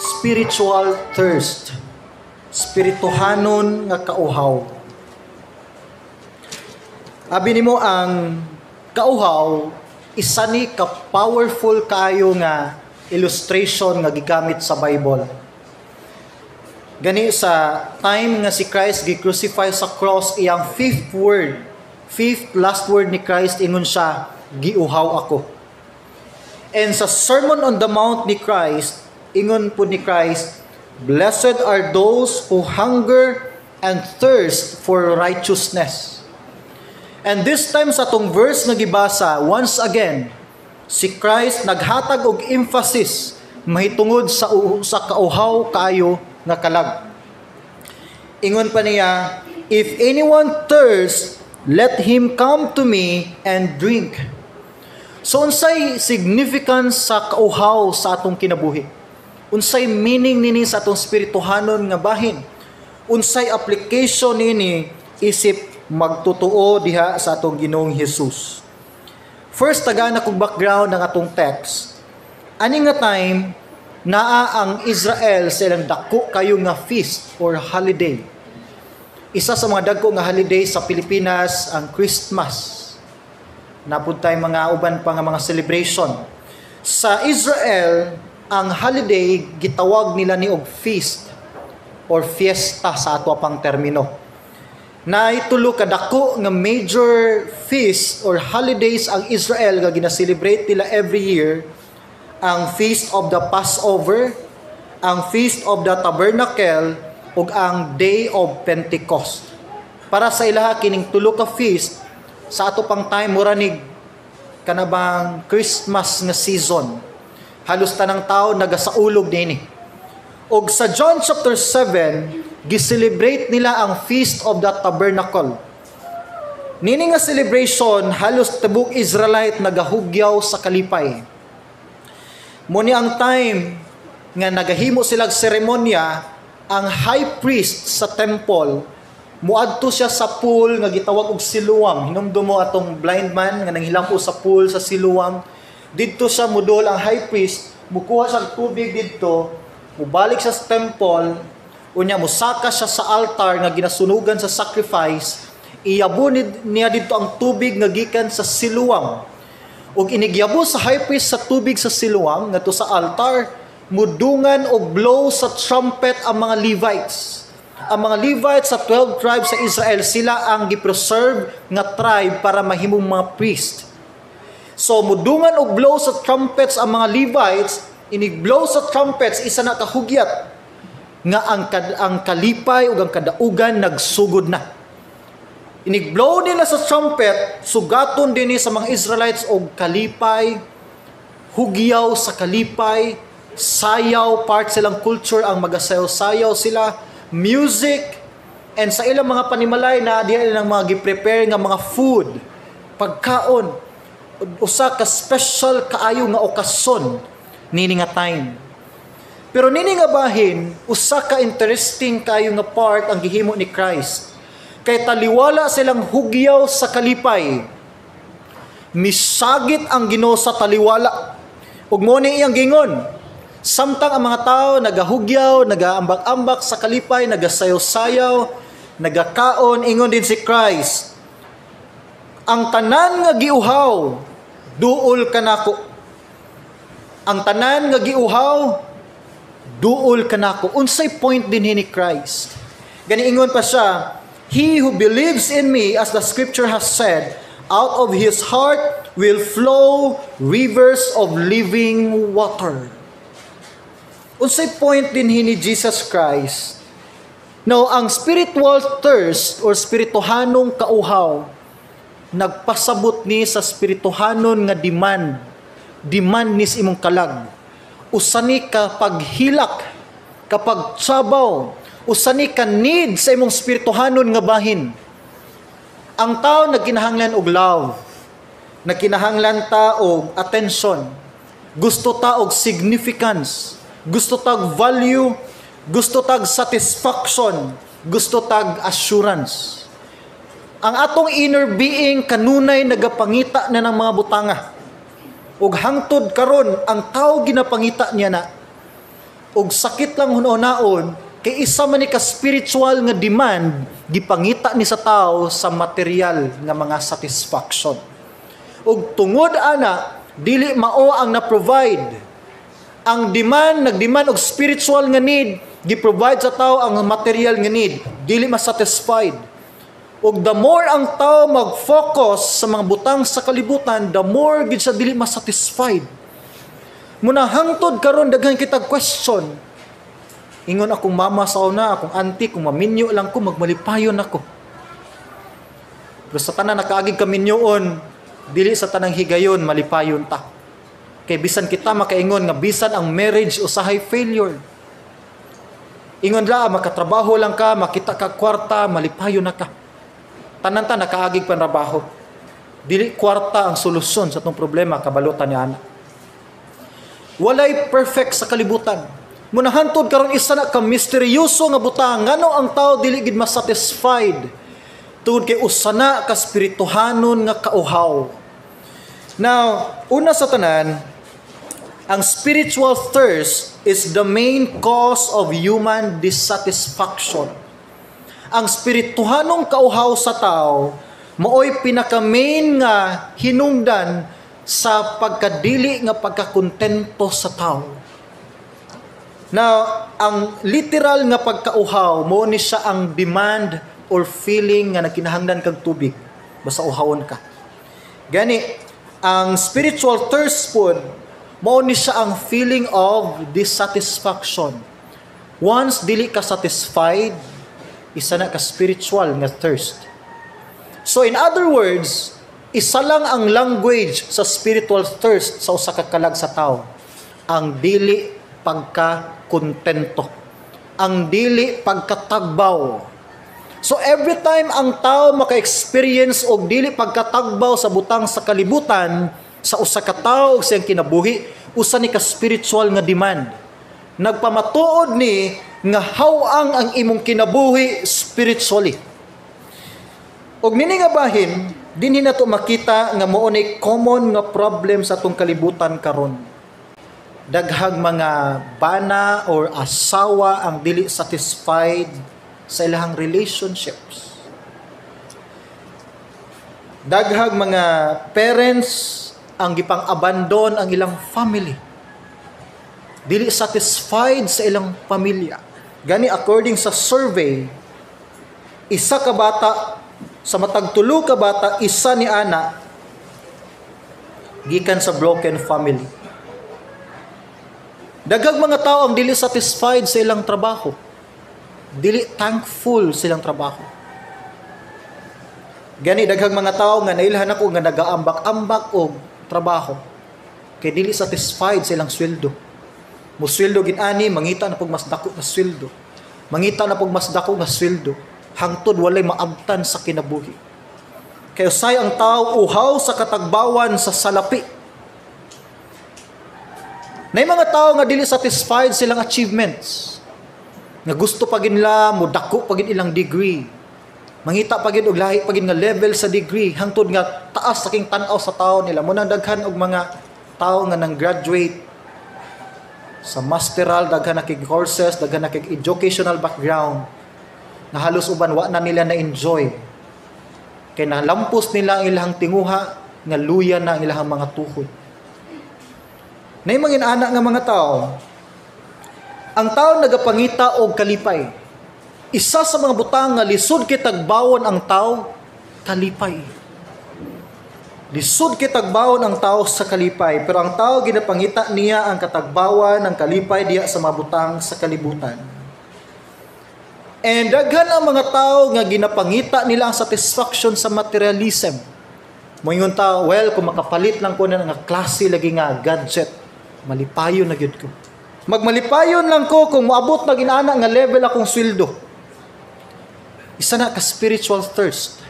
spiritual thirst. Spirituhanon nga kauhaw. Abi nimo ang kauhaw, isa ni ka-powerful kayo nga illustration nga gigamit sa Bible. Gani sa time nga si Christ gi-crucify sa cross, iyang fifth last word ni Christ, ingon siya, giuhaw ako. And sa Sermon on the Mount ni Christ, ingon po ni Christ, blessed are those who hunger and thirst for righteousness. And this time sa tong verse nga gibasa, once again, si Christ naghatag og emphasis mahitungod sa kauhaw kaayo nga kalag. Ingon pa niya, if anyone thirsts, let him come to me and drink. So unsay significance sa kauhaw sa atong kinabuhi? Unsay meaning nini sa atong spirituhanon nga bahin? Unsay application nini isip magtotoo diha sa atong Ginoong Hesus? First, tagana kong background ng atong text. Ani nga time, naa ang Israel sa ilang dako kayo nga feast or holiday. Isa sa mga dagko nga holiday sa Pilipinas, ang Christmas. Napud tay mga uban pa nga mga celebration. Sa Israel, ang holiday gitawag nila ni og feast or fiesta sa ato pang termino. Na itulo kadako nga major feast or holidays ang Israel nga gina-celebrate nila every year, ang Feast of the Passover, ang Feast of the Tabernacle, ug ang Day of Pentecost. Para sa ilaha kining tulo ka feast sa ato pang time muranig kanabang Christmas nga season. Halos tanang tao nagasaulog dinhi. Og sa John chapter 7, gi-celebrate nila ang Feast of the Tabernacle. Nini nga celebration halos tibok Israelite nagahugyaw sa kalipay. Muni ang time nga nagahimo silang seremonya, ang high priest sa temple muadto siya sa pool nga gitawag og Siluam. Hinumdum mo atong blind man nga nanghilampo sa pool sa Siluam. Didto siya mudol ang high priest, mukuha siya tubig didto, mubalik siya sa temple, unya musaka siya sa altar nga ginasunugan sa sacrifice, iyabo niya didto ang tubig nga gikan sa Siluam. Ug inigyabo sa high priest sa tubig sa Siluam ngadto sa altar, mudungan og blow sa trumpet ang mga Levites. Ang mga Levites sa 12 tribes sa Israel, sila ang gipreserve nga tribe para mahimong mga priest. So mudungan og blow sa trumpets ang mga Levites, inig-blow sa trumpets, isa na kahugyat nga ang kalipay ug ang kadaugan nagsugod na. Inig-blow nila sa trumpet, sugaton din sa mga Israelites og kalipay, hugyaw sa kalipay, sayaw, part silang culture ang magasayaw-sayaw sila, music, and sa ilang mga panimalay na diyan ng mga gi-prepare nga mga food, pagkaon, usa ka special kaayo nga okasyon nini nga time. Pero nini nga bahin, usa ka interesting kayo nga part ang gihimo ni Christ. Kay taliwala silang hugyaw sa kalipay. Misagit ang Ginoo sa taliwala. Ug mo ni iyang gingon, samtang ang mga tao nagahugyaw, nagaambak-ambak sa kalipay, nagasayaw-sayaw, nagakaon, ingon din si Christ, ang tanan nga giuhaw, duol kanako. Ang tanan nga giuhaw, duol kanako. Unsay point din ni Christ? Gani ingon pa siya, he who believes in me, as the scripture has said, out of his heart will flow rivers of living water. Unsay point din ni Jesus Christ? No, ang spiritual thirst or spirituhanong kauhaw, nagpasabot ni sa spirituhanon nga demand ni sa imong kalag. Usani ka paghilak, kapag tsabaw, usani ka need sa imong spirituhanon nga bahin. Ang tao nagkinahanglan og love, nagkinahanglan ta og attention, gusto ta og significance, gusto tag value, gusto tag satisfaction, gusto tag assurance. Ang atong inner being kanunay nagapangita na ng mga butanga. Ug hangtod karon ang tao ginapangita niya na. og sakit lang hunaon kay isa man ni ka spiritual nga demand gipangita ni sa tao sa material nga mga satisfaction. Ug tungod ana dili mao ang na-provide. Ang nagdemand og spiritual nga need, gi-provide sa tao ang material nga need, dili ma-satisfied. Ug the more ang tao mag-focus sa mga butang sa kalibutan, the more gid siya dili ma-satisfied. Muna hangtod karon daghan kita question. Ingon akong mama sa una, akong auntie, kung maminyo lang ko, magmalipayon ako. Pero sa tanan nakaagig kaminyoon, dili sa tanang higayon, malipayon ta. Kay bisan kita makaingon nga bisan ang marriage usahay failure. Ingon la, makatrabaho lang ka, makita ka kwarta, malipayon na ka. Tanan ta nakaagig panrabaho. Dili kwarta ang solusyon sa itong problema, kabalutan ni ana. Walay perfect sa kalibutan. Muna hantod karon isa na ka misteryoso nga butang ngano ang tao dili gid ma-satisfied tungod kay usana ka spirituhanon nga kauhaw. Now, una sa tanan, ang spiritual thirst is the main cause of human dissatisfaction. Ang spirituhanong kauhaw sa tao maoy pinaka-main nga hinungdan sa pagkadili nga pagkakontento sa tao. Now, ang literal nga pagkauhaw mo ni siya ang demand or feeling nga nakinahanglan kag tubig basta uhawon ka. Gani, ang spiritual thirst food mo ni siya ang feeling of dissatisfaction. Once dili ka satisfied, isa na ka spiritual nga thirst. So in other words, isa lang ang language sa spiritual thirst sa usa ka kalag sa tao. Ang dili pagka-kontento. Ang dili pagkatagbaw. So every time ang tao maka-experience og dili pagkatagbaw sa butang sa kalibutan, sa usa ka tawo og siyang kinabuhi, usa ni ka spiritual nga demand. Nagpamatuod ni nga hawang ang imong kinabuhi spiritually. Og nini nga bahin, dinhi nato makita nga mao nay common nga problem sa atong kalibutan karon. Daghang mga bana or asawa ang dili satisfied sa ilahang relationships. Daghang mga parents ang gipang-abandon ang ilang family. Dili satisfied sa ilang pamilya. Gani according sa survey, isa ka bata sa matag 3 ka bata, isa ni ana gikan sa broken family. Daghang mga tao ang dili satisfied sa ilang trabaho. Dili thankful sa ilang trabaho. Gani daghang mga tao nga nailhan ako nga nagaambak-ambak og trabaho kay dili satisfied sa ilang sweldo. Musweldo gid ani, mangita na pug mas dako nga sweldo. Mangita na pug mas dako nga sweldo. Hangtod walay maabtan sa kinabuhi. Kay usay ang tao uhaw sa katagbawan sa salapi. Nay mga tao nga dili satisfied silang achievements. Nga gusto pa gid nila mo dako pa gid ilang degree. Mangita pa gid og lahi pa gid nga level sa degree hangtod nga taas saking tan-aw sa tao nila. Mo nang daghan og mga tao nga nang graduate sa masteral, daghan na kay courses, daghan na kay educational background. Na halos uban wa na nila na-enjoy. Kay nalampos nila ang ilang tinguha, nga luya na ang ilang mga tuhod. Nay mangin ana nga mga tao, ang tao nagapangita og kalipay. Isa sa mga butang nga lisod kitag bawon ang tao, kalipay. Lisod kitag bawon ang tao sa kalipay, pero ang tao ginapangita niya ang katagbawan ng kalipay diya sa mga butang sa kalibutan. And daghan ang mga tao nga ginapangita nila ang satisfaction sa materialism. Moingon tao, well, kung makapalit lang ko na nga klase lagi nga gadget, malipayon na gyud ko. Magmalipayon lang ko kung moabot na ginana nga level akong sweldo. Isa na ka spiritual thirst.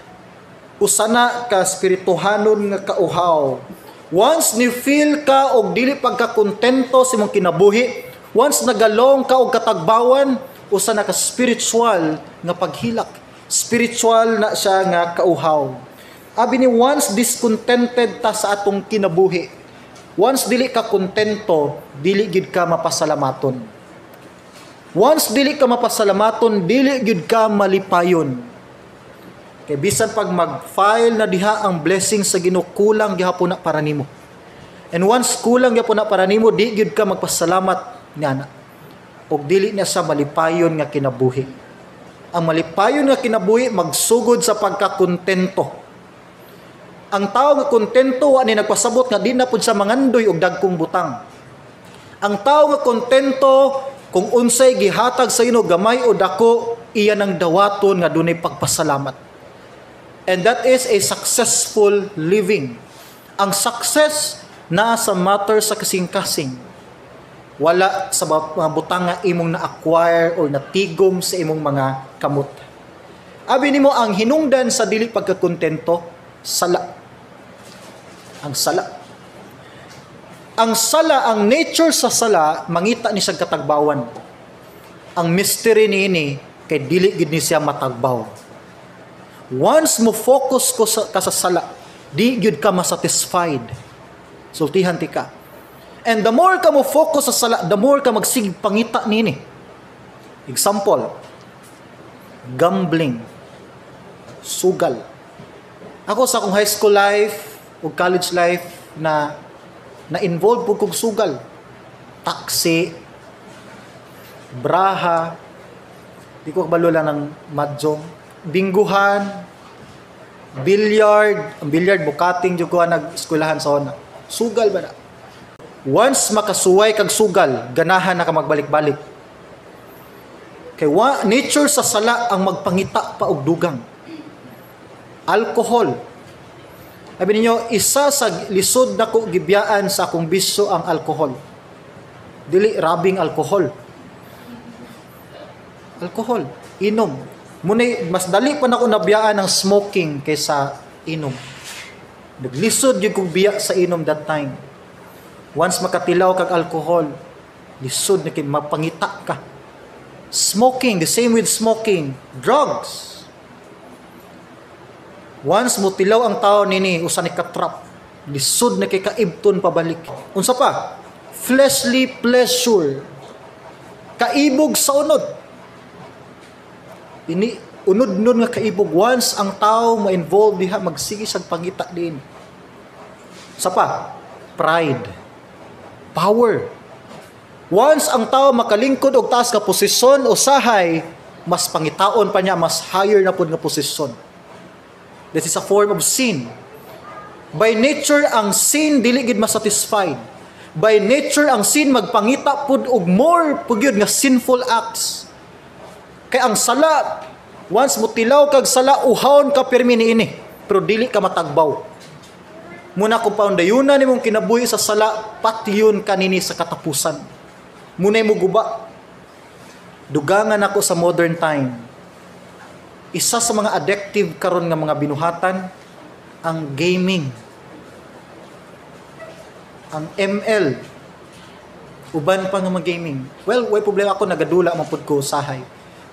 Usa na ka spirituhanon nga kauhaw. Once ni feel ka og dili pagkakontento sa imong kinabuhi, once nagalong ka og katagbawan, usa na ka spiritual nga paghilak. Spiritual na siya nga kauhaw. Abi ni once discontented ta sa atong kinabuhi. Once dili ka kontento, dili gid ka mapasalamaton. Once dili ka mapasalamaton, dili gyud ka malipayon. Kay bisan pag mag-file na diha ang blessing sa Ginoo, kulang gyapon na para nimo. And once kulang gyapon na para nimo, di gyud ka magpasalamat niana. Og dili na sa malipayon nga kinabuhi. Ang malipayon nga kinabuhi magsugod sa pagkakontento. Ang tao nga kontento wa ni nagpasabot nga di na pud sa mangandoy og dagkong butang. Ang tao nga kontento kung unsay gihatag sa ino gamay o dako, iya nang dawaton nga dunay pagpasalamat. And that is a successful living. Ang success na sa matter sa kasing-kasing. Wala sa mga butang nga imong na-acquire or natigom sa imong mga kamot. Abi nimo ang hinungdan sa dili pagkakontento, sala. Ang sala. Ang sala, ang nature sa sala, mangita ni sa katagbawan. Ang mystery niini kay dili gid ni siya matagbaw. Once mo focus ka sa sala, di gyud ka masatisfied. Sultihan ti ka. And the more ka mo focus sa sala, the more ka magsig pangita nini. Example, gambling, sugal. Ako sa akong high school life o college life na-involve po kong sugal. Taxi, braha, di ko kabalo ng mahjong, bingguhan, billiard. Ang billiard, bukating dyan ko nag-eskwelahan sa ona. Sugal ba na? Once makasuway kag sugal, ganahan na ka magbalik-balik. Kay nature sa sala ang magpangita pa og dugang. Alcohol. Sabi ninyo, isa sa lisod na ko gibiyaan sa akong bisyo ang alcohol. Dili rabing alcohol. Alcohol, inom. Munay mas dali pa nako nabiyaan ng smoking kaysa inom. Naglisod gyud kog biya sa inom that time. Once makatilaw kag alcohol, lisod na kay mapangita ka. Smoking, the same with smoking, drugs. Once mo tilaw ang tao nini usa ni katrap, lisod na kay kaibton pabalik. Unsa pa? Fleshly pleasure. Kaibog sa unod. Ini unod-unod nga kaibog. Once ang tao ma-involve diha, magsige sa pangita din. Sa pa, pride, power. Once ang tao makalingkod og taas ka posisyon o sahay, mas pangitaon pa niya, mas higher na pud nga posisyon. This is a form of sin. By nature, ang sin dili gid masatisfied. By nature, ang sin magpangita pud og more pud gyud nga sinful acts. Kay ang sala, once mo tilaw kag sala, uhawon ka pirmi niini, pero dili ka matagbaw. Muna kung paundayunan nimong kinabuhi sa sala, patyon kanini sa katapusan. Munay mo guba. Dugangan ako sa modern time. Isa sa mga addictive karon nga mga binuhatan, ang gaming. Ang ML. Uban pa nga mga gaming. Well, way problema ako, nagadula man pud ko usahay.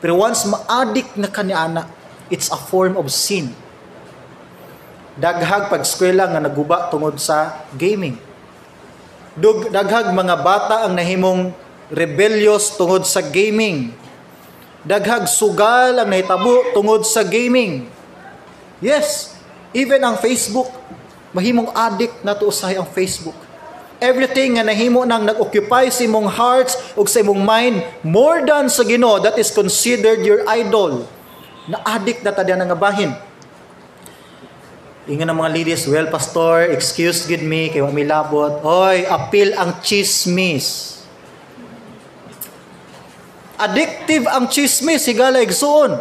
Pero once ma-addict na kaniana, it's a form of sin. Daghag pag-eskwela nga naguba tungod sa gaming. Daghag mga bata ang nahimong rebellious tungod sa gaming. Daghag sugal ang nahitabo tungod sa gaming. Yes, even ang Facebook, mahimong addict na to usahay ang Facebook. Everything nga nahimo nang nag-occupy sa imong hearts o sa imong mind more than sa Ginoo, that is considered your idol. Na-addict na tadya nga bahin. Ingon ng mga ladies, well, pastor, excuse good me, kay wa may labot. Hoy, appeal ang chismis. Addictive ang chismis, higala igsuon.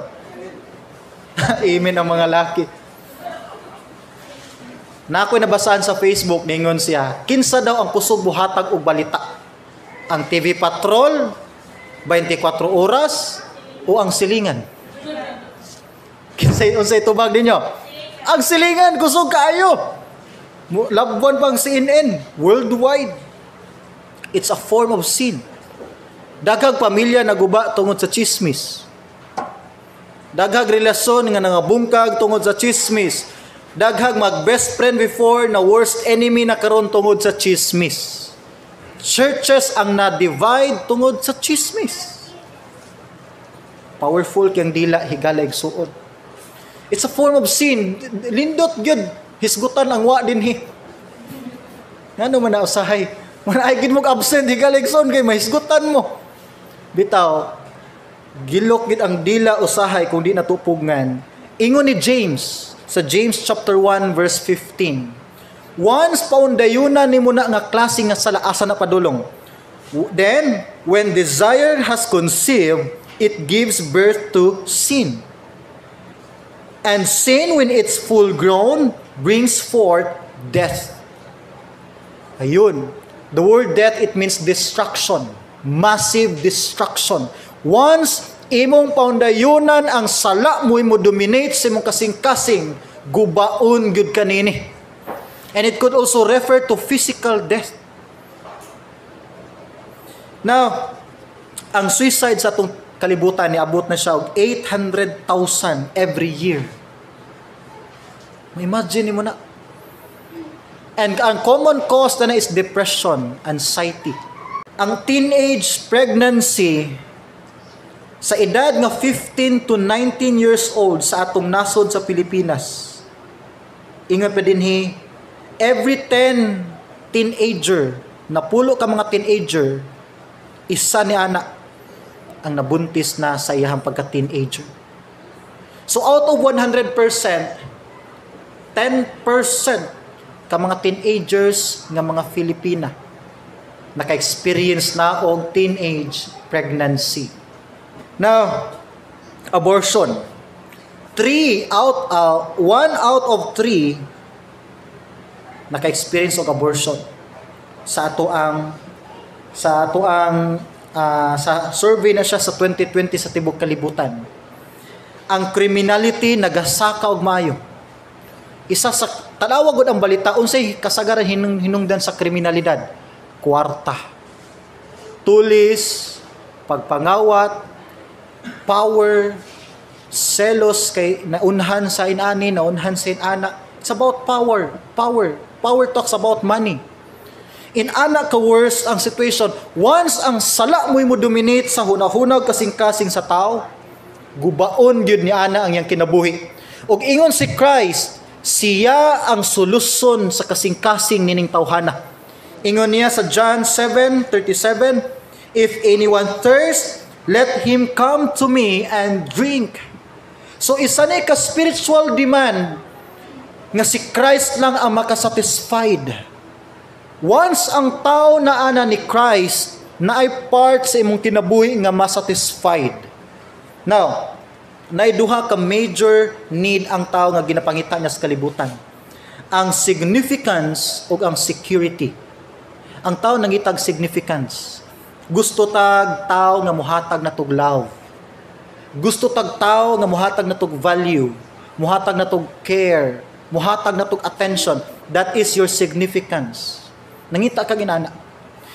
Amen ang mga laki. Na ako'y nabasahan sa Facebook, ningon siya, kinsa daw ang kusog buhatag og balita? Ang TV Patrol, 24 oras, o ang silingan? Kinsay unsay tubag ninyo? Ang silingan, kusog kaayo. Labwan pang CNN, worldwide. It's a form of sin. Daghag pamilya naguba tungod sa chismis. Daghag relasyon nga nangabungkag tungod sa chismis. Daghag mag-best friend before na worst enemy na karon tungod sa chismis. Churches ang na-divide tungod sa chismis. Powerful kang dila higala igsuot. It's a form of sin. Lindot gyud hisgutan ang wa dinhi. Ngano man na usahay? Man ay gid mo absent higala igsoon kay mahisgutan mo. Bitaw, gilok gid ang dila usahay kung di natupugngan. Ingon ni James sa James chapter 1 verse 15. Once paundayunan nimo na nga klase nga sala asa na padulong. Then when desire has conceived, it gives birth to sin. And sin when it's full grown brings forth death. Ayun. The word death, it means destruction. Massive destruction. Once imong paundayunan ang sala mo dominate sa imong kasing-kasing, gubaon gyud kanini. And it could also refer to physical death. Now, ang suicide sa atong kalibutan niabot na siya og 800,000 every year. Imagine mo na. And ang common cause na is depression, anxiety. Ang teenage pregnancy sa edad nga 15 to 19 years old sa atong nasod sa Pilipinas. Ingon pa dinhi, every 10 teenager, napulo ka mga teenager, isa ni ana ang nabuntis na sa iyang pagka-teenager. So out of 100%, 10% ka mga teenagers nga mga Filipina naka-experience na og teenage pregnancy. Now, abortion. 1 out of 3 naka-experience og abortion sa survey na siya sa 2020 sa tibuok kalibutan. Ang criminality nagasaka og maayo. Isa sa talawag gud ang balita unsay kasagaran hinungdan sa kriminalidad. Kwarta, tulis, pagpangawat, power, selos kay naunhan sa inani, naunhan sa inana. It's about power. Power talks about money. In ana ka worse ang situation. Once ang sala mo dominate sa hunahunag kasing-kasing sa tao, gubaon gyud ni ana ang iyang kinabuhi. Og ingon si Christ, siya ang solusyon sa kasing-kasing nining tawhana. Ingon niya sa John 7:37, if anyone thirst, let him come to me and drink. So isa ni ka spiritual demand nga si Christ lang ang makasatisfied. Once ang tao na ana ni Christ na ay part sa imong kinabuhi nga masatisfied. Now, naiduha ka major need ang tao nga ginapangita niya sa kalibutan. Ang significance ug ang security. Ang tao nangitag significance. Gusto tag tao nga muhatag na tog love. Gusto tag tao nga muhatag na tog value, muhatag na tog care, muhatag na tog attention. That is your significance. Nangita kag inana.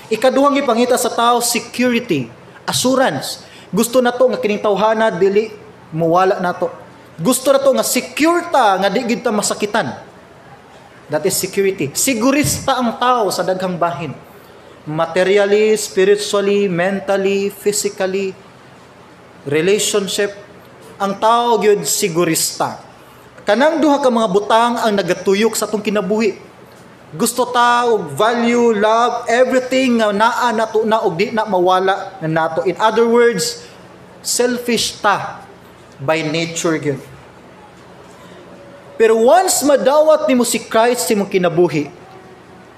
Ikaduhang ipangita sa tao, security, assurance. Gusto na to nga kining tawhana dili mawala na to. Gusto na to nga secure ta nga di gid ta masakitan. That is security. Sigurista ang tao sa daghang bahin. Materially, spiritually, mentally, physically, relationship. Ang tao gyud sigurista. Kanang duha ka mga butang ang nagatuyok sa atong kinabuhi. Gusto ta og value, love, everything nga naa nato na og di na mawala na nato. In other words, selfish ta by nature gyud. Pero once madawat nimo si Christ sa imong kinabuhi,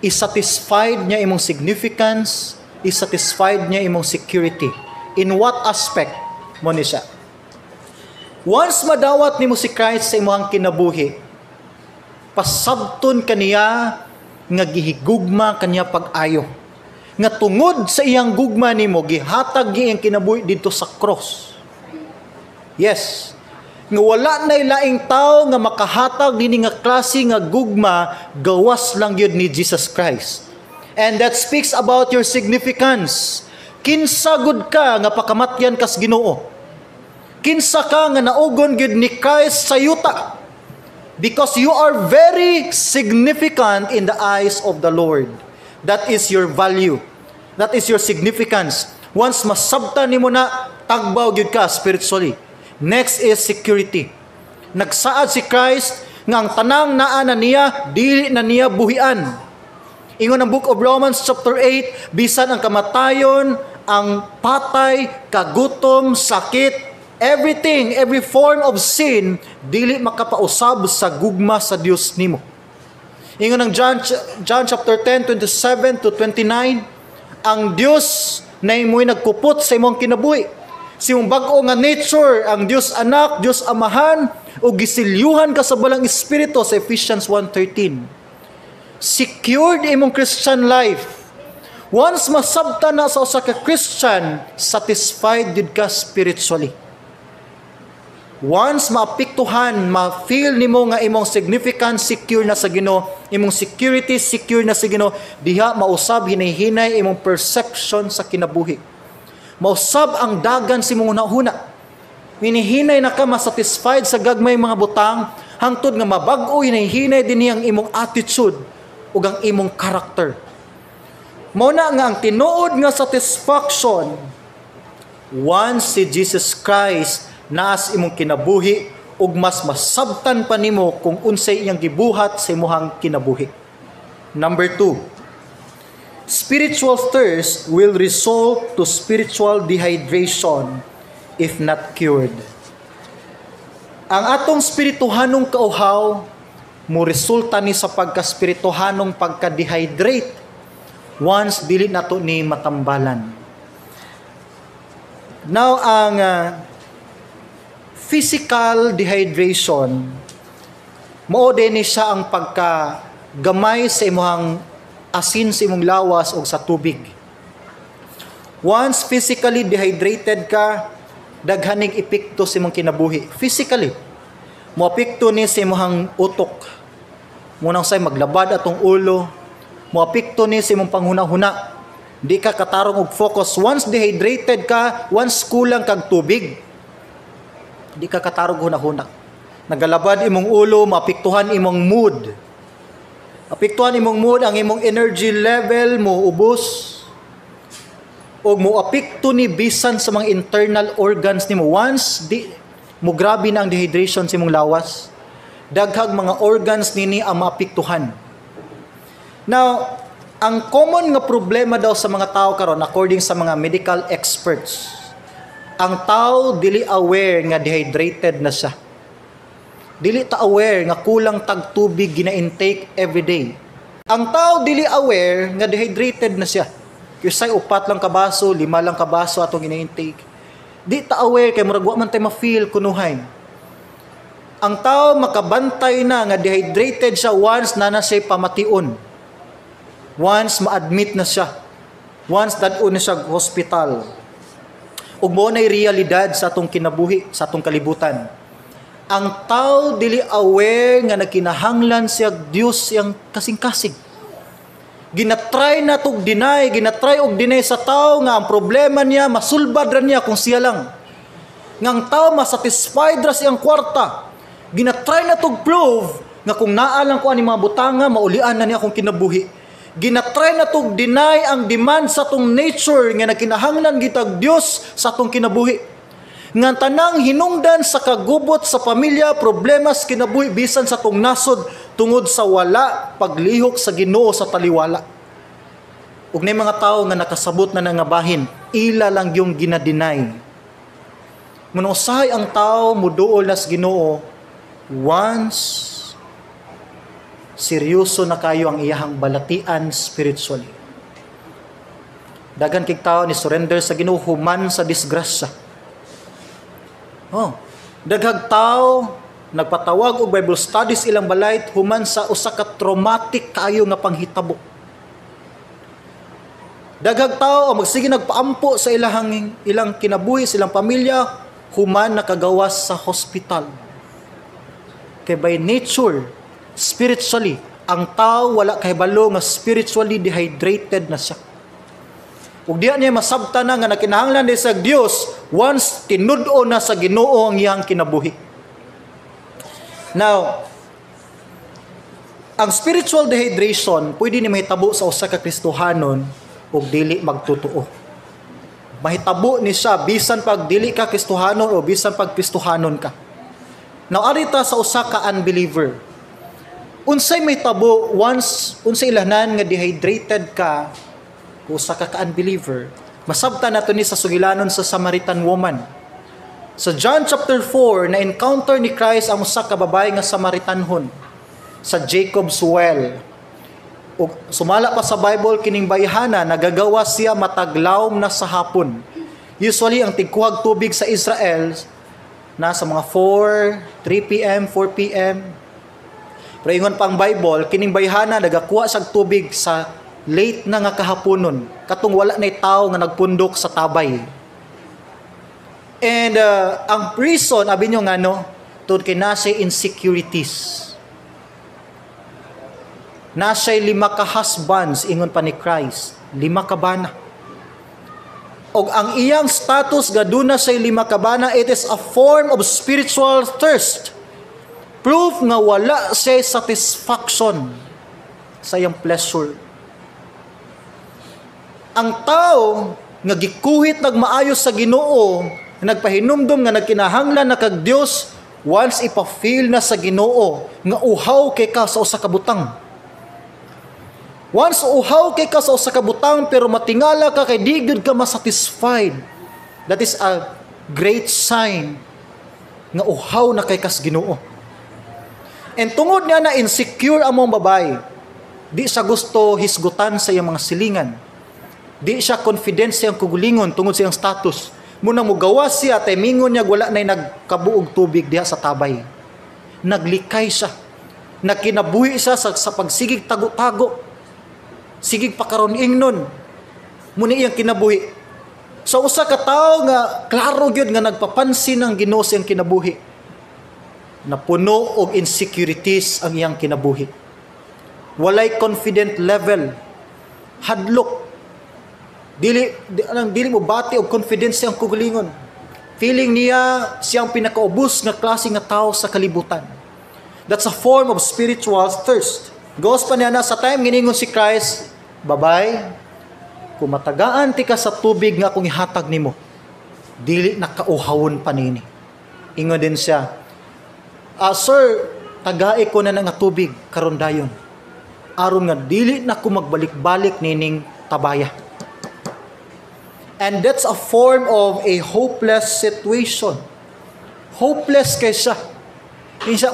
is-satisfied niya imong significance, is-satisfied niya imong security. In what aspect mo ni siya? Once madawat nimo si Christ sa imong kinabuhi, pasabton kaniya nga gihigugma kaniya pag-ayo. Nga tungod sa iyang gugma nimo gihatag iyang kinabuhi dito sa cross. Yes. Nga wala na ilaing tao nga makahatag nini nga klase nga gugma gawas lang yun ni Jesus Christ. And that speaks about your significance. Kinsa gud ka nga pakamatyan kas Ginoo? Kinsa ka nga naugon gid ni Christ sa yuta? Because you are very significant in the eyes of the Lord. That is your value. That is your significance. Once masabtan nimo na tagbaw gyud ka spiritually. Next is security. Nagsaad si Christ nga ang tanang naa na niya, dili na niya buhian. Ingon ang Book of Romans chapter 8, bisan ang kamatayon, ang patay, kagutom, sakit, everything, every form of sin, dili makapausab sa gugma sa Dios nimo. Ingon ang John chapter 10, 27 to 29, ang Dios na imo'y nagkupot sa imong kinabuhi. Si imong bag-o nga nature, ang Dios anak, Dios amahan, o gisilyuhan ka sa balang espiritu sa Ephesians 1:13. Secured imong Christian life. Once masabta na sa usa ka Christian, satisfied gid ka spiritually. Once maapektuhan, ma-feel nimo nga imong significance secure na sa Ginoo, imong security secure na sa Ginoo, diha mausab hinay-hinay imong perception sa kinabuhi. Mausab ang dagan sa imong hunahuna. Hinihinay na ka masatisfied sa gagmay mga butang, hangtod nga mabag-o hinay-hinay dinhi ang imong attitude ug ang imong character. Mao na nga ang tinuod nga satisfaction once si Jesus Christ naas imong kinabuhi ug mas masabtan pa nimo kung unsay iyang gibuhat sa imong kinabuhi. Number 2, spiritual thirst will result to spiritual dehydration if not cured. Ang atong spirituhanong kauhaw mo resulta ni sa pagka-spirituhanong pagka-dehydrate once dili nato ni matambalan. Now, ang physical dehydration, mao din ni siya ang pagkagamay sa imong asin sa imong lawas o sa tubig. Once physically dehydrated ka, daghanig epekto sa imong kinabuhi. Physically, moapekto ni sa imong utok. Munang say maglabad atong ulo, moapekto ni sa imong panghuna-huna. Di ka katarong og focus. Once dehydrated ka, once kulang kag tubig, di ka katarong hunahuna. Nagalabad imong ulo, maapektuhan imong mood. Apektuhan imong mood, ang imong energy level mo ubos. O mo apekto ni bisan sa mga internal organs nimo. Once di mo grabe na ang dehydration sa imong lawas, daghang mga organs nini ang maapektuhan. Now, ang common nga problema daw sa mga tao karon according sa mga medical experts, ang tao dili aware nga dehydrated na siya. Dili ta aware nga kulang tag tubig gina-intake every day. Ang tao dili aware nga dehydrated na siya. Kisay 4 lang ka baso, 5 lang ka baso atong gina-intake. Di ta aware kay murag wa man tay ma-feel kunuhay. Ang tao makabantay na nga dehydrated siya once na siya pamation. Once ma-admit na siya. Once dadun na siya hospital. Ug mao nay realidad sa atong kinabuhi, sa atong kalibutan. Ang tao dili aware nga nagkinahanglan siya Dios siyang kasing-kasing. Ginatry na tog deny, ginatry og deny sa tao nga ang problema niya masulbad ra niya kung siya lang. Nga ang tao masatisfied ra siyang kwarta. Ginatry na tog prove nga kung naa lang ko ani mga butanga maulian na niya akong kinabuhi. Ginatry na tog deny ang demand sa tong nature nga nakinahanglan gitag Dios sa tong kinabuhi. Nga tanang hinungdan sa kagubot sa pamilya, problemas kinabuhi bisan sa tong nasod tungod sa wala paglihok sa Ginoo sa taliwala. Ug nay mga tawo nga nakasabot na nga bahin, ila lang yung ginadeny. Mun usahay ang tawo muduol na sa Ginoo once seryoso na kayo ang iyahang balatian spiritually. Dagan kay tawo ni surrender sa Ginoo human sa disgrasya. Daghang tawo nagpatawag og Bible studies ilang balay human sa usa ka traumatic kayo nga panghitabo. Daghang tawo magsige nagpaampo sa ilang kinabuhi, sa ilang pamilya human nakagawas sa hospital. Kay by nature, spiritually, ang tao wala kahibalo nga spiritually dehydrated na siya. Ug diha niya masabta na nga nakinahanglan ni sa Dios once tinud-o na sa Ginoo ang iyang kinabuhi. Now, ang spiritual dehydration pwede ni mahitabo sa usa ka Kristohanon ug dili magtotoo. Mahitabo ni siya bisan pag dili ka Kristohanon o bisan pag Kristohanon ka. Now arita sa usa ka unbeliever. Unsay mahitabo once unsay ilanan nga dehydrated ka usa ka unbeliever. Masabtan nato ni sa sugilanon sa Samaritan woman. Sa John chapter 4 na encounter ni Christ ang usa ka babae nga Samaritanhon sa Jacob's well. Ug sumala pa sa Bible kining bayhana nagagawa siya mataglawom na sa hapon. Usually ang tigkuhag tubig sa Israel na sa mga 3 p.m., 4 p.m. Pero ingon pang Bible, kining bayhana nagakuha sag tubig sa late na nga kahaponon. Katong wala na tao nga nagpundok sa tabay. And ang reason, abi nyo nga no, tungod kay nasa'y insecurities. Nasa'y 5 ka husbands, ingon pa ni Christ. 5 ka bana. Og ang iyang status gaduna say 5 ka bana, it is a form of spiritual thirst. Proof nga wala say satisfaction sa iyang pleasure. Ang tao nga gikuhit nagmaayos sa Ginoo, nagpahinumdom nga nagkinahanglan na kag Dios, once ipa-feel na sa Ginoo nga uhaw kay ka sa usa ka butang. Once uhaw kay ka sa usa ka butang pero matingala ka kay di gyud ka masatisfied, that is a great sign nga uhaw na kay kas Ginoo. And tungod niya na insecure among babae, di siya gusto hisgutan sa iyang mga silingan. Di siya confident sa iyang kugulingon tungod sa iyang status. Muna mo gawa siya, timingon niya wala na nagkabuog tubig diha sa tabay. Naglikay siya. Nagkinabuhi siya sa pagsigig tago-tago. Sigig pakaron ingnon. Muna iyang kinabuhi. So usa ka tawo nga klaro gyud nga nagpapansin ang Ginoo sa iyang kinabuhi. Napuno og insecurities ang iyang kinabuhi. Walay confident level. Hadlok. Dili mo bati og confidence siyang kugulingon. Feeling niya siyang pinakaubos nga klase nga tao sa kalibutan. That's a form of spiritual thirst. Goes pa niya na sa time giningon si Christ, babay, kung matagaan ti ka sa tubig nga akong ihatag nimo, dili nakauhawon pa nini. Ingon din siya, sir, tagai ko na nga tubig karon dayon. Aron nga dili na ko magbalik-balik nining tabaya. And that's a form of a hopeless situation. Hopeless kay siya.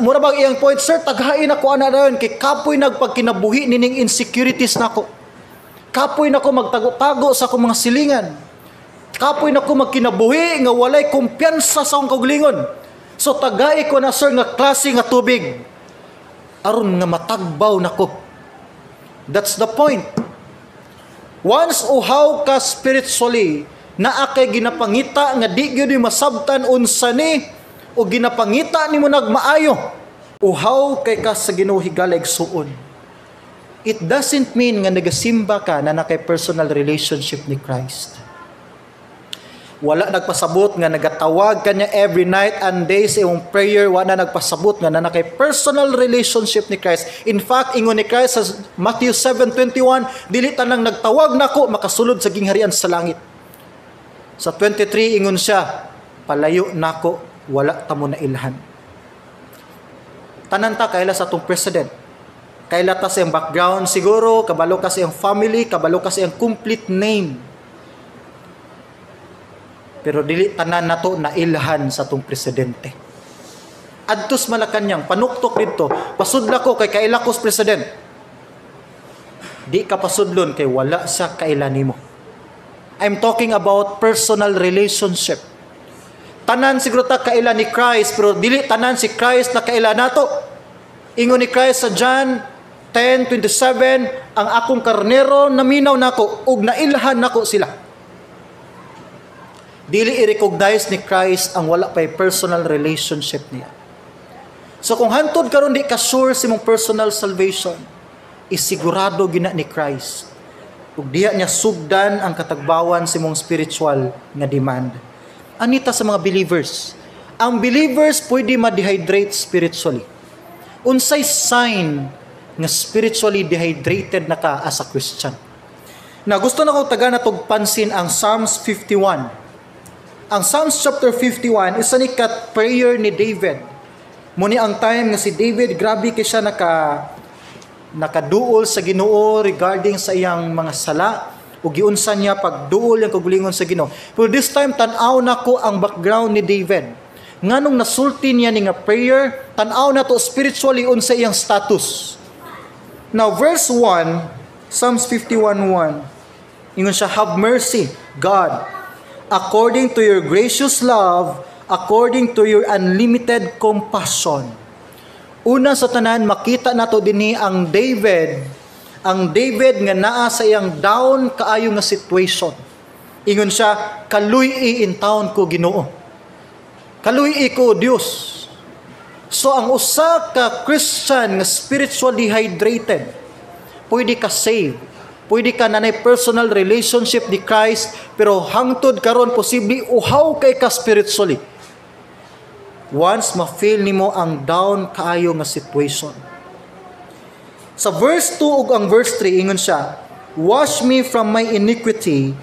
Mura bang iyang point, sir, taghain ako ana dayon kay kapoy nagpagkinabuhi nining insecurities nako. Kapoy nako magtago-tago sa akong mga silingan. Kapoy nako magkinabuhi nga walay kumpiyansa sa akong kaugalingon. So tagai ko na, sir, nga klase nga tubig aron nga matagbaw nako. That's the point. Once uhaw ka spiritually, naa kay ginapangita nga di gyud masabtan unsa ni o ginapangita nimo nagmaayo, uhaw kay ka sa Ginoo higala igsuon. It doesn't mean nga nagasimba ka na nakay personal relationship ni Christ. Wala nagpasabot nga nagatawag kanya every night and day sa iyong prayer. Wala nagpasabot nga na nakay personal relationship ni Christ. In fact, ingon ni Christ sa Matthew 7:21, dili tanang nagtawag nako makasulod sa gingharian sa langit. Sa 23 ingon siya, palayo nako, wala ta mo na ilhan. Tanan ta kaila sa atong president. Kaila ta sa iyang background siguro, kabalo ka sa iyang family, kabalo ka sa iyang complete name. Pero dili tanan nato na ilhan sa atong presidente. Adtos Malacañang, panuktok dito, pasudla ko kay kaila ko sa president. Di ka pasudlon kay wala sa kaila nimo. I'm talking about personal relationship. Tanan siguro ta kaila ni Christ, pero dili tanan si Christ na kaila nato. Ingon ni Christ sa John 10:27, ang akong karnero naminaw nako ug nailhan nako sila. Dili i-recognize ni Christ ang wala pa'y personal relationship niya. So kung hantod karon di ka sure sa imong personal salvation, isigurado gina ni Christ. Ug diha niya sugdan ang katagbawan sa imong spiritual nga demand. Anita sa mga believers, ang believers pwede ma-dehydrate spiritually. Unsay sign nga spiritually dehydrated na ka as a Christian? Na gusto na ko taga na pansin ang Psalms 51. Ang Psalms chapter 51 isa ni kat prayer ni David. Muni ang time nga si David, grabe kay siya nakaduol sa Ginoo regarding sa iyang mga sala o giunsa niya pagduol yung kagulingon sa Ginoo. Pero this time tan-aw nako ang background ni David. Nganong nasulti niya ni nga prayer, tan-aw na to spiritually unsa iyang status. Now verse 1, Psalms 51:1. Ingon siya, have mercy, God, according to your gracious love, according to your unlimited compassion. Una sa tanan, makita nato dinhi ang David nga naa sa iyang down kaayo nga situation. Ingon siya, kaluy-i in town ko Ginoo. Kaluy-i ko Dios. So ang usa ka Christian nga spiritually hydrated, pwede ka save. Pwede ka na personal relationship ni Christ, pero hangtod karon posible uhaw kay ka spiritually. Once ma-feel nimo ang down kaayo nga situation. Sa verse 2 ug ang verse 3 ingon siya, wash me from my iniquity,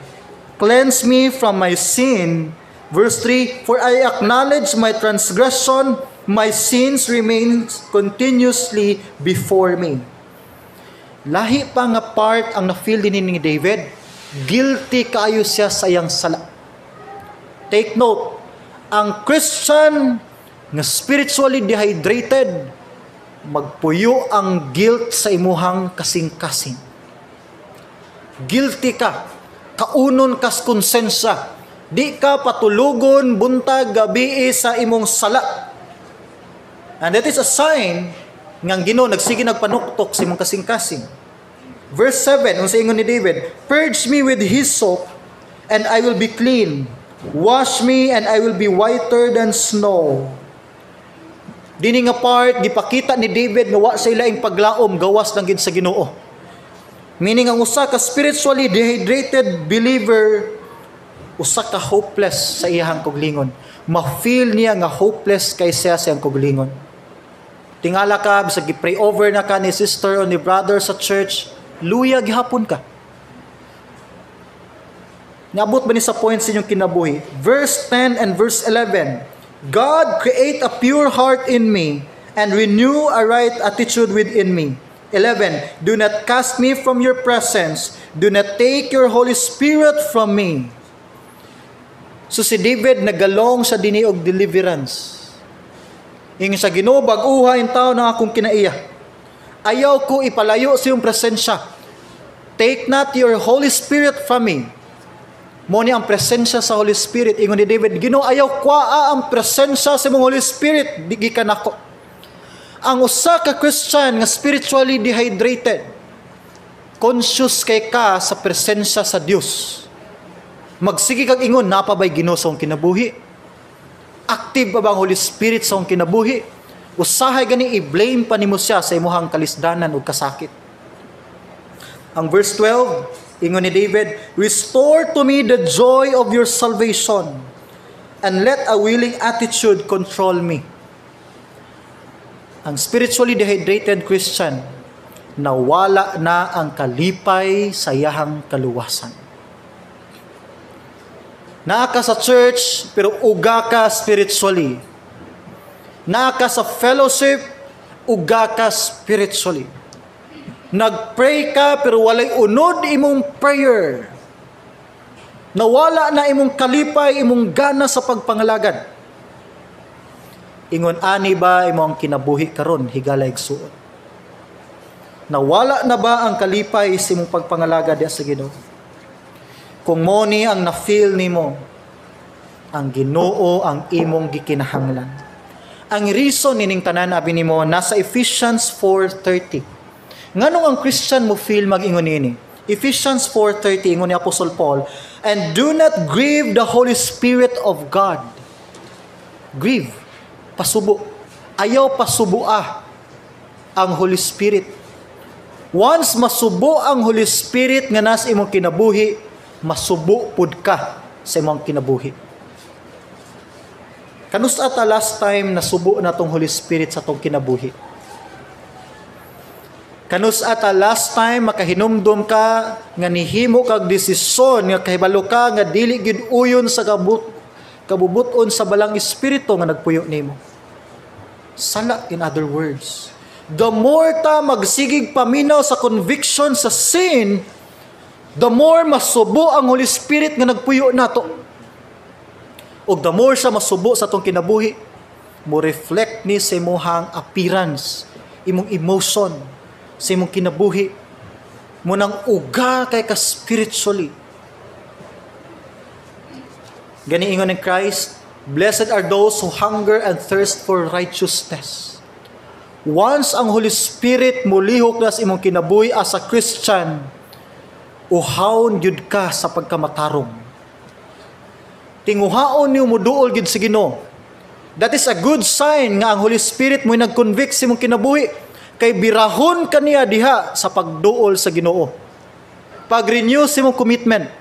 cleanse me from my sin. Verse 3, for I acknowledge my transgression, my sins remain continuously before me. Lahi pa nga part ang na-feel din ni David, guilty kaayo siya sa iyang sala. Take note, ang Christian nga spiritually dehydrated, magpuyo ang guilt sa imuhang kasing-kasing. Guilty ka, kaunon kas konsensya, di ka patulugon buntag gabi sa imong sala. And that is a sign ngang Ginoo nagsige nagpanuktok sa imong kasing-kasing. Verse 7, unsa ingon ni David, purge me with hyssop and I will be clean. Wash me and I will be whiter than snow. Dini nga part gipakita ni David nga wa sa ilaing paglaom gawas lang gid sa Ginoo. Meaning ang usa ka spiritually dehydrated believer, usa ka hopeless sa iyang kuglingon. Ma-feel niya nga hopeless kay siya sa iyang kuglingon. Tingala ka, bisag gi-pray over na ka ni sister o ni brother sa church, luya gihapon ka. Naabot ba ni sa point sa inyong kinabuhi? Verse 10 and verse 11, God, create a pure heart in me and renew a right attitude within me. 11, do not cast me from your presence. Do not take your Holy Spirit from me. So si David nagalong sa dini og deliverance. Ingon sa Ginoo, bag-uha in tao na akong kinaiya. Ayaw ko ipalayo sa iyong presensya. Take not your Holy Spirit from me. Mo ni ang presensya sa Holy Spirit. Ingon ni David, Ginoo, ayaw kwaa ang presensya sa imong Holy Spirit. Digi ka nako. Ang usa ka Christian nga spiritually dehydrated, conscious kay ka sa presensya sa Dios. Magsige kag ingon, napabay Ginoo sa akong kinabuhi. Active ba ang Holy Spirit sa akong kinabuhi? Usahay gani i-blame pa nimo siya sa imuhang kalisdanan ug kasakit. Ang verse 12, ingon ni David, restore to me the joy of your salvation and let a willing attitude control me. Ang spiritually dehydrated Christian, nawala na ang kalipay sa iyahang kaluwasan. Naa ka sa church, pero uga ka spiritually. Naa ka sa fellowship, uga ka spiritually. Nagpray ka, pero walay unod imong prayer. Nawala na imong kalipay, imong gana sa pagpangalagad. Ingon, ani ba imong kinabuhi karon higalay suot? Nawala na ba ang kalipay sa imong pagpangalagad sa Ginoo? Kung mo ni ang na-feel nimo, ang Ginoo ang imong gikinahanglan. Ang reason nining tanan abi nimo nasa Ephesians 4:30. Nganong ang Christian mo feel mag-ingon nini? Ephesians 4:30 ingon ni Apostle Paul, and do not grieve the Holy Spirit of God. Grieve, pasubo. Ayaw pasubua ang Holy Spirit. Once masubo ang Holy Spirit nga nas imong kinabuhi, masubo pud ka sa imong kinabuhi. Kanusa ta last time nasubo na tong Holy Spirit sa tong kinabuhi? Kanus ata last time makahinumdum ka nga nihimo kag desisyon nga kahibalo ka nga dili gid uyon sa kabubuton sa balang espiritu nga nagpuyo nimo. Sala, in other words. The more ta magsigig paminaw sa conviction sa sin, the more masubo ang Holy Spirit nga nagpuyo nato. O the more siya masubo sa atong kinabuhi, mo reflect ni sa imong appearance, imong emotion, sa imong kinabuhi, mo nang uga kay ka spiritually. Gani ingon ng Christ, blessed are those who hunger and thirst for righteousness. Once ang Holy Spirit mulihok na sa imong kinabuhi as a Christian, uhawon gyud ka sa pagkamatarong. Tinguhaon niyo muduol gyud sa Ginoo. That is a good sign nga ang Holy Spirit mo'y nag-convict sa imong kinabuhi, kay birahon kaniya diha sa pagduol sa Ginoo. Pag-renew sa imong commitment.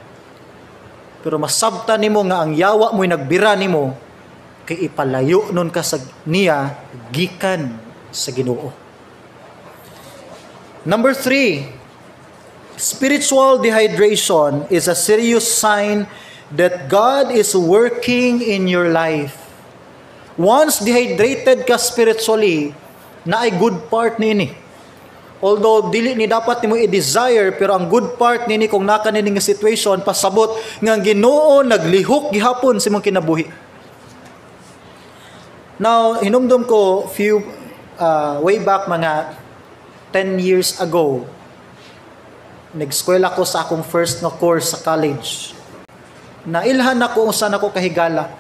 Pero masabta nimo nga ang yawa mo'y nagbira nimo, kay ipalayo nun ka sa niya gikan sa Ginoo. Number 3, spiritual dehydration is a serious sign that God is working in your life. Once dehydrated ka spiritually, na ay good part nini. Although dili ni dapat nimo i-desire, pero ang good part nini kung naka nini nga situation pasabot nga ang Ginoo naglihok gihapon sa imong kinabuhi. Now, hinumdum ko way back mga 10 years ago, nag-eskwela ko sa akong first na course sa college. Nailhan ako kung saan ako kahigala.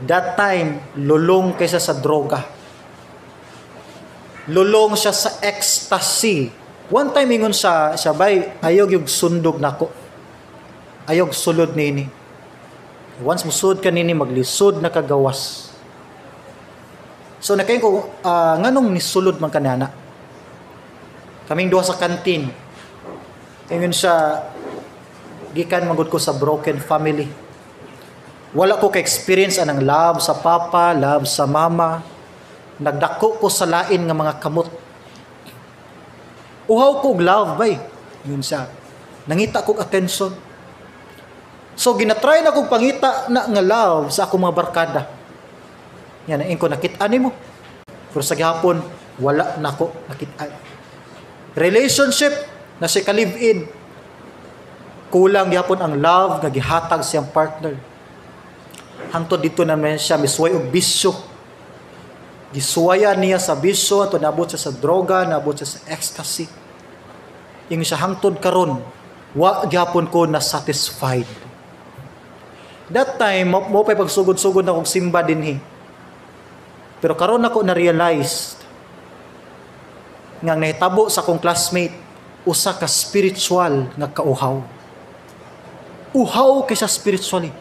That time, lulong kaysa sa droga. Lulong siya sa ecstasy. One time ingon siya bay, ayog yung sundog nako. Ayog sulod nini. Once musud ka nini, maglisod na kagawas. So nakain ko, nganong nisulod man kanana? Kaming duha sa kantin. Ingon siya, gikan magud ko sa broken family. Wala ko ka-experience anang love sa papa, love sa mama. Nagdako ko sa lain nga mga kamot. Uhaw ko og love bay. Yun siya. Nangita ko attention. So ginatry na kong pangita na nga love sa akong mga barkada. Yan ang ko nakita nimo. Pero sa gihapon wala na ko nakita. Relationship na siya ka-live-in. Kulang gihapon ang love nga gihatag siyang partner. Hangtod dito naman siya misway og bisyo. Gisuwaya niya sa bisyo, ato nabot siya sa droga, nabot siya sa ecstasy. Yung siya hangtod karon, wa gyapon ko na satisfied. That time mo pay pagsugod-sugod na kog simba dinhi. Pero karon ako na realize nga nahitabo sa akong classmate usa ka spiritual nga kauhaw. Uhaw kay sa spiritually.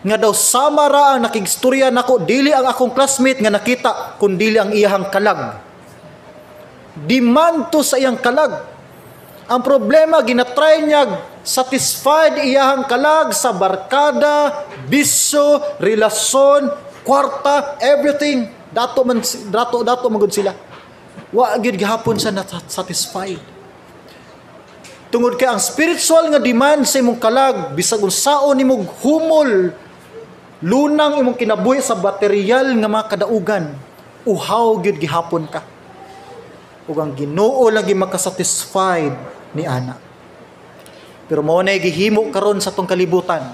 Nga daw sama ra ang nakigstorya nako, dili ang akong classmate nga nakita kun dili ang iyahang kalag. Demand to sa iyang kalag. Ang problema ginatry niya satisfied iyahang kalag sa barkada, bisyo, relasyon, kwarta, everything. Dato magud sila. Wa gid gihapon sa satisfied. Tungod kay ang spiritual nga demand sa imong kalag, bisag unsaon nimo humol, lunang imong kinabuhi sa material nga mga kadaugan, uhaw gyud gihapon ka. Ug ang Ginoo lagi makasatisfied ni ana. Pero mao nay gihimo karon sa tong kalibutan.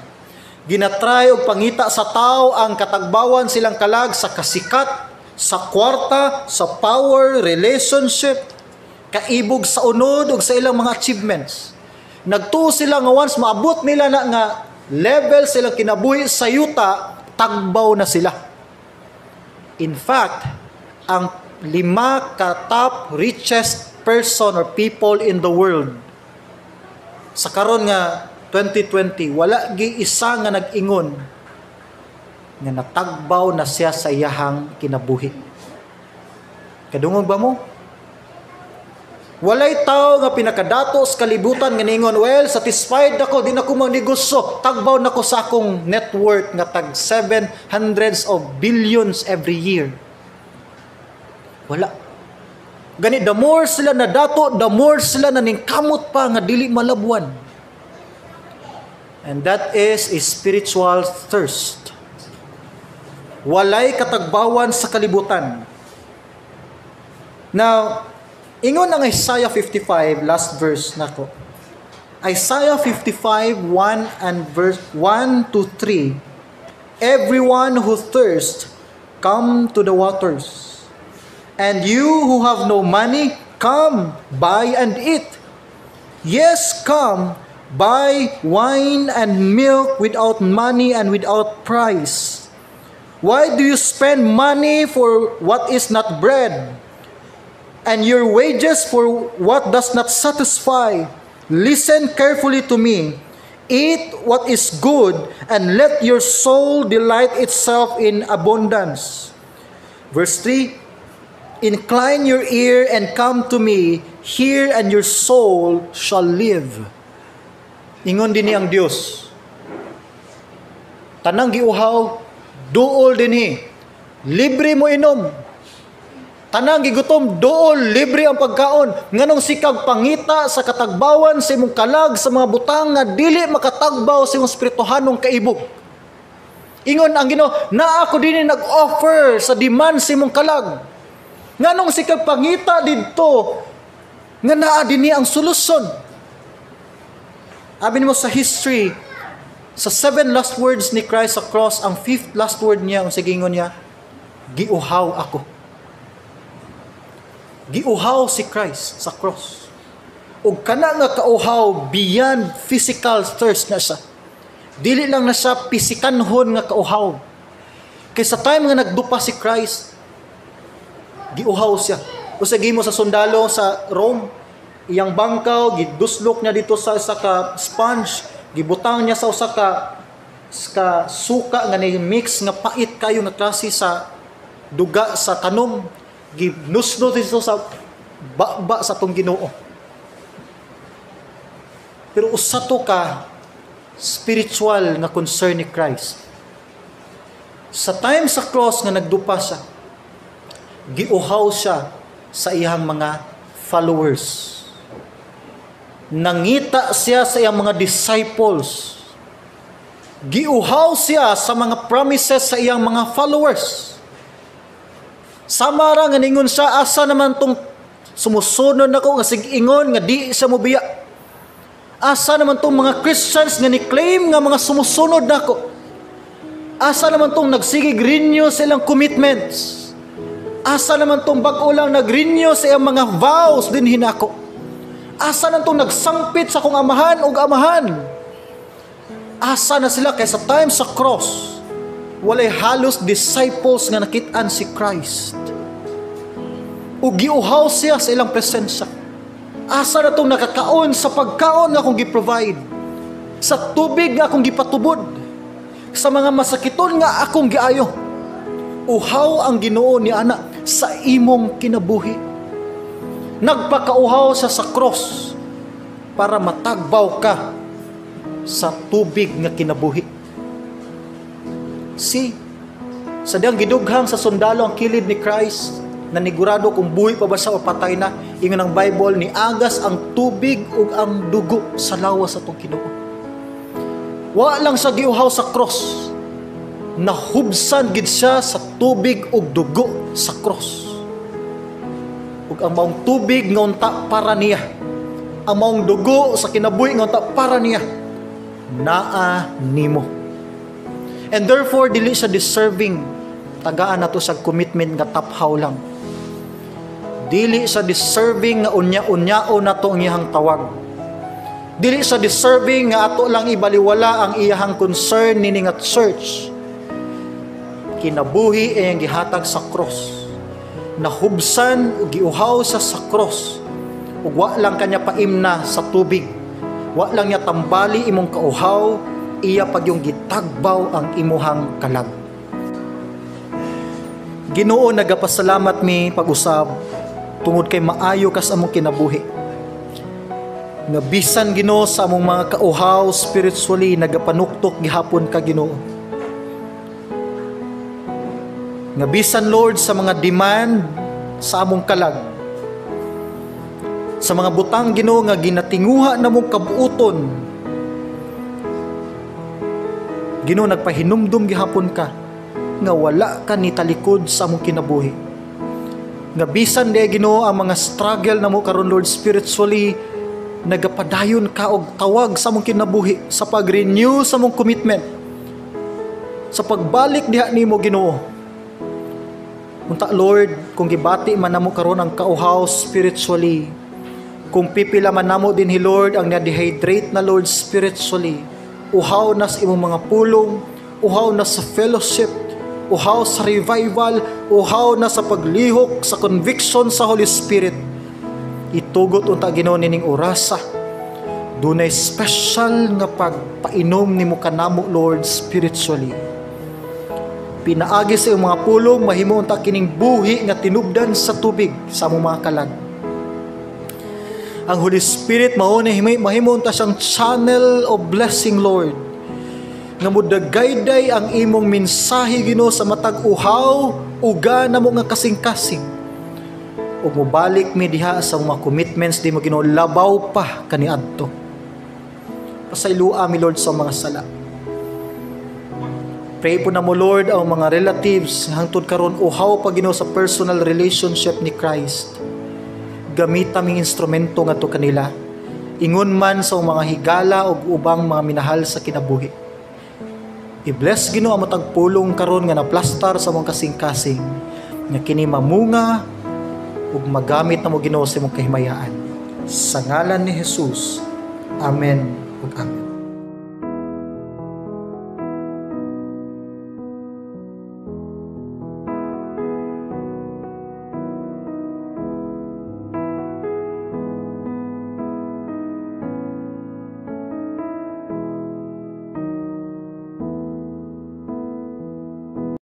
Ginatry og pangita sa tao ang katagbawan silang kalag sa kasikat, sa kwarta, sa power, relationship, kaibog sa unod ug sa ilang mga achievements. Nagtuo sila nga once maabot nila na nga level silang kinabuhi sa yuta, tagbaw na sila. In fact, ang 5 ka top richest person or people in the world sa karon nga 2020, wala gi isa nga nag-ingon nga natagbaw na siya sa iyahang kinabuhi. Kadungog ba mo? Walay tao nga pinakadato sa kalibutan nga ningon, well, satisfied ako, di na ko magnegosyo, tagbaw na ko sa akong net worth nga tag 700s of billions every year. Wala. Gani, the more sila na dato, the more sila na ningkamot pa nga dili malabwan. And that is a spiritual thirst. Walay katagbawan sa kalibutan. Now, ingon ang Isaiah 55, last verse nako. Isaiah 55, 1 and verse 1 to 3. Everyone who thirsts, come to the waters. And you who have no money, come, buy and eat. Yes, come, buy wine and milk without money and without price. Why do you spend money for what is not bread, and your wages for what does not satisfy? Listen carefully to me. Eat what is good, and let your soul delight itself in abundance. Verse 3, incline your ear and come to me. Hear, and your soul shall live. Ingon din ang Dios. Tanang giuhaw, duol dinhi. Libre mo inom. Tanang gigutom, dool, libre ang pagkaon. Nganong sikag pangita sa katagbawan sa imong kalag sa mga butang nga dili makatagbaw sa imong spirituhanong kaibog. Ingon ang Ginoo, na ako din nag-offer sa demand sa imong kalag. Nganong sikag pangita didto nga naa dinhi ang solusyon. Abi mo sa history, sa 7 last words ni Christ sa cross, ang 5th last word niya, ang sigingon niya, giuhaw ako. Giuhaw si Christ sa cross. Ug kana nga kauhaw beyond physical thirst na siya. Dili lang na siya pisikanhon nga kauhaw. Kay sa time nga nagdupa si Christ, giuhaw siya. Usa gimo sa sundalo sa Rome, iyang bangkaw giduslok niya dito sa usa ka sponge, gibutang niya sa usa ka suka nga ni-mix nga pait kayo nga klase sa duga sa tanom. Ginusno dito sa baba sa tong Ginoo. Pero usa to ka spiritual nga concern ni Christ. Sa time sa cross nga nagdupa siya, giuhaw siya sa iyang mga followers. Nangita siya sa iyang mga disciples. Giuhaw siya sa mga promises sa iyang mga followers. Samara nga ningon siya, asa naman tong sumusunod nako nga sig-ingon nga di siya mobiya. Asa naman tong mga Christians nga ni-claim nga mga sumusunod nako. Asa naman tong nagsigig renew sa ilang commitments. Asa naman tong bag-o lang nag-renew sa iyang mga vows din hinako. Asa naman tong nagsampit sa kong amahan ug amahan. Asa na sila kay sa time sa cross, walay halos disciples nga nakit-an si Christ. Ug giuhaw siya sa ilang presensya. Asa na itong nakakaon sa pagkaon nga akong gi-provide, sa tubig nga akong gipatubod, sa mga masakiton nga akong giayo. Uhaw ang Ginoo ni ana sa imong kinabuhi. Nagpakauhaw siya sa cross para matagbaw ka sa tubig nga kinabuhi. Sadyang gidughang sa sundalo ang kilid ni Christ, nanigurado kung buhi pa ba siya o patay na. Ingon ang Bible, ni agas ang tubig ug ang dugo sa lawas sa atong Ginoo. Wa lang sa giuhaw sa cross, nahubsan gid siya sa tubig ug dugo sa cross. Ug ang maong tubig nga unta para niya, ang maong dugo sa kinabuhi nga unta para niya, naa nimo. And therefore dili siya deserving tagaan nato sa commitment nga taphaw lang. Dili siya deserving nga unya-unyao nato ang iyang tawag. Dili siya deserving nga ato lang ibaliwala ang iyang concern nini nga church. Kinabuhi ay ang gihatag sa cross. Nahubsan ug giuhaw sa cross. Ug wa lang kanya paimna sa tubig. Wa lang niya tambali imong kauhaw, iya pag yung gitagbaw ang imuhang kalag. Ginoo, nagapasalamat mi pag-usab tungod kay maayo kas among kinabuhi. Nga bisan Ginoo sa among mga kauhaw spiritually nagapanuktok gihapon ka Ginoo. Nga bisan Lord sa mga demand sa among kalag, Sa mga butang Ginoo nga ginatinguha namong kabuuton, Ginoo, nagpahinumdum gihapon ka nga wala ka ni talikod sa among kinabuhi. Nga bisan di Ginoo ang mga struggle namo karon Lord spiritually, nagapadayon ka og tawag sa among kinabuhi sa pag-renew sa among commitment, sa pagbalik diha nimo Ginoo. Unta Lord, kung gibati man namo karon ang kauhaw spiritually, kung pipila man namo dinhi Lord ang na-dehydrate na Lord spiritually, uhaw na sa imong mga pulong, uhaw na sa fellowship, uhaw sa revival, uhaw na sa paglihok, sa conviction sa Holy Spirit. Itugot unta Ginoo nining orasa. Dunay special nga pagpainom nimo kanamo Lord spiritually. Pinaagi sa iyong mga pulong, mahimo unta kining buhi nga tinubdan sa tubig sa among mga kalag. Ang Holy Spirit mahimo unta siyang channel of blessing Lord, nga mudagayday ang imong mensahe Ginoo sa matag uhaw uga namo nga kasing-kasing. Ug mobalik mi diha sa mga commitments di mo Ginoo, labaw pa kaniadto. Pasaylua mi Lord sa mga sala. Pray po na mo Lord ang mga relatives hangtod karon uhaw pa Ginoo sa personal relationship ni Christ. Gamita ming instrumento ngadto kanila, ingon man sa mga higala o ubang mga minahal sa kinabuhi. I-bless Ginoo ang matag pulong karon nga naplastar sa mong kasing-kasing, nga kini mamunga ug magamit na mo Ginoo sa imong kahimayaan. Sa ngalan ni Jesus, amen ug amen.